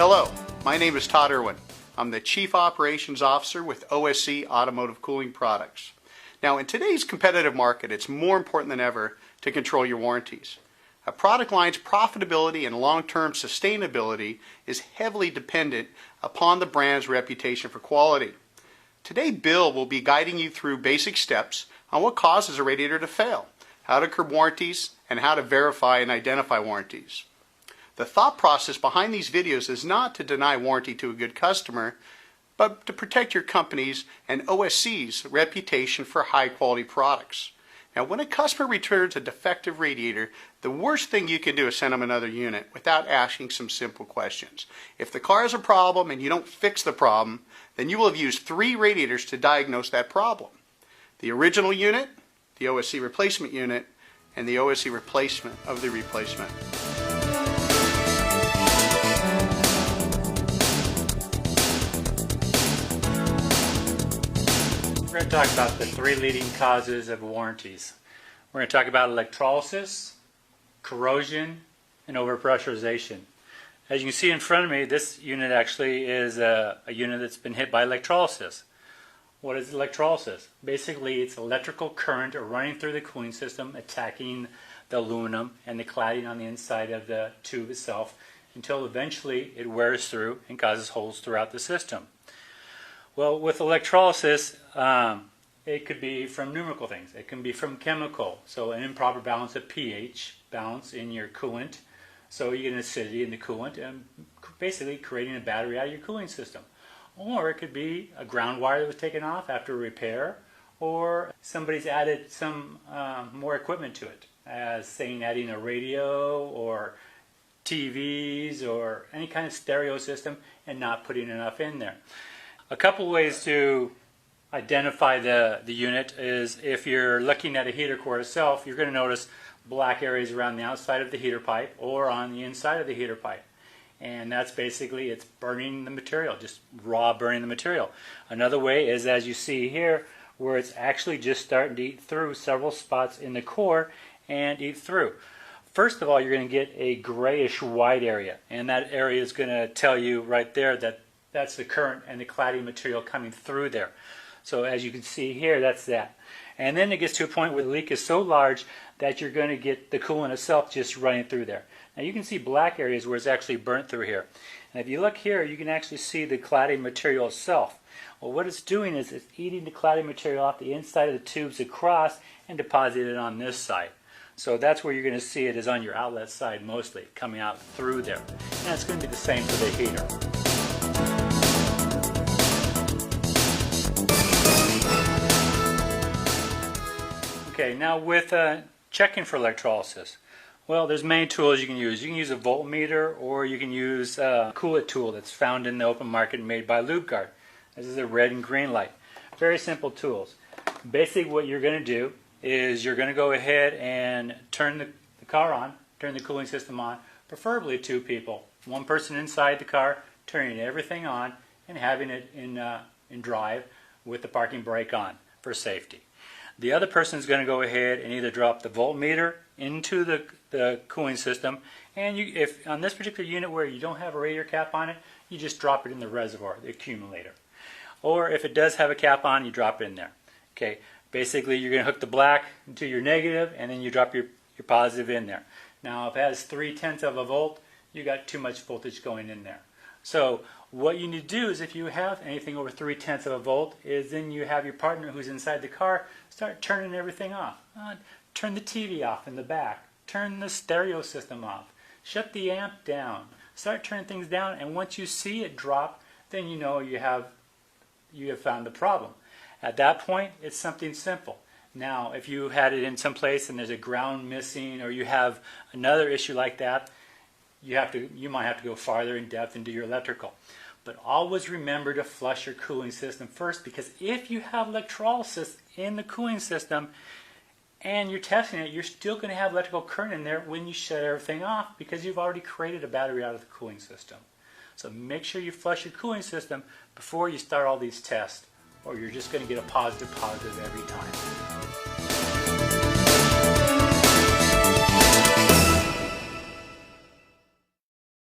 Hello, my name is Todd Irwin. I'm the Chief Operations Officer with OSC Automotive Cooling Products. Now, in today's competitive market, it's more important than ever to control your warranties. A product line's profitability and long-term sustainability is heavily dependent upon the brand's reputation for quality. Today, Bill will be guiding you through basic steps on what causes a radiator to fail, how to curb warranties, and how to verify and identify warranties. The thought process behind these videos is not to deny warranty to a good customer, but to protect your company's and OSC's reputation for high-quality products. Now, when a customer returns a defective radiator, the worst thing you can do is send them another unit without asking some simple questions. If the car has a problem and you don't fix the problem, then you will have used 3 radiators to diagnose that problem: the original unit, the OSC replacement unit, and the OSC replacement of the replacement. We're going to talk about the 3 leading causes of warranties. We're going to talk about electrolysis, corrosion, and overpressurization. As you can see in front of me, this unit actually is a unit that's been hit by electrolysis. What is electrolysis? Basically, it's electrical current running through the cooling system, attacking the aluminum and the cladding on the inside of the tube itself, until eventually it wears through and causes holes throughout the system. Well, with electrolysis, it could be from numerical things. It can be from chemical, so an improper balance of pH balance in your coolant, so you get an acidity in the coolant and basically creating a battery out of your cooling system. Or it could be a ground wire that was taken off after a repair, or somebody's added some more equipment to it, as saying adding a radio or TVs or any kind of stereo system and not putting enough in there. A couple ways to identify the unit is, if you're looking at a heater core itself, you're going to notice black areas around the outside of the heater pipe or on the inside of the heater pipe. And that's basically, it's burning the material, just raw burning the material. Another way is, as you see here, where it's actually just starting to eat through several spots in the core and eat through. First of all, you're going to get a grayish white area, and that area is going to tell you right there that that's the current and the cladding material coming through there. So as you can see here, that's that. And then it gets to a point where the leak is so large that you're going to get the coolant itself just running through there. Now you can see black areas where it's actually burnt through here. And if you look here, you can actually see the cladding material itself. Well, what it's doing is it's eating the cladding material off the inside of the tubes across and depositing it on this side. So that's where you're going to see it, is on your outlet side mostly, coming out through there. And it's going to be the same for the heater. Okay, now with checking for electrolysis, well, there's many tools you can use. You can use a voltmeter, or you can use a coolant tool that's found in the open market made by LubeGuard. This is a red and green light. Very simple tools. Basically what you're going to do is you're going to go ahead and turn the car on, turn the cooling system on, preferably 2 people. One person inside the car, turning everything on and having it in drive with the parking brake on for safety. The other person is going to go ahead and either drop the voltmeter into the cooling system, and if on this particular unit where you don't have a radiator cap on it, you just drop it in the reservoir, the accumulator. Or if it does have a cap on, you drop it in there. Okay, basically you're going to hook the black to your negative, and then you drop your positive in there. Now if it has 0.3 of a volt, you got too much voltage going in there. So what you need to do is, if you have anything over 0.3 of a volt, is then you have your partner who's inside the car start turning everything off. Turn the TV off in the back. Turn the stereo system off. Shut the amp down. Start turning things down, and once you see it drop, then you know you have found the problem. At that point, it's something simple. Now, if you had it in some place and there's a ground missing, or you have another issue like that, you might have to go farther in depth into your electrical. But always remember to flush your cooling system first, because if you have electrolysis in the cooling system and you're testing it, you're still going to have electrical current in there when you shut everything off, because you've already created a battery out of the cooling system. So make sure you flush your cooling system before you start all these tests, or you're just going to get a positive every time.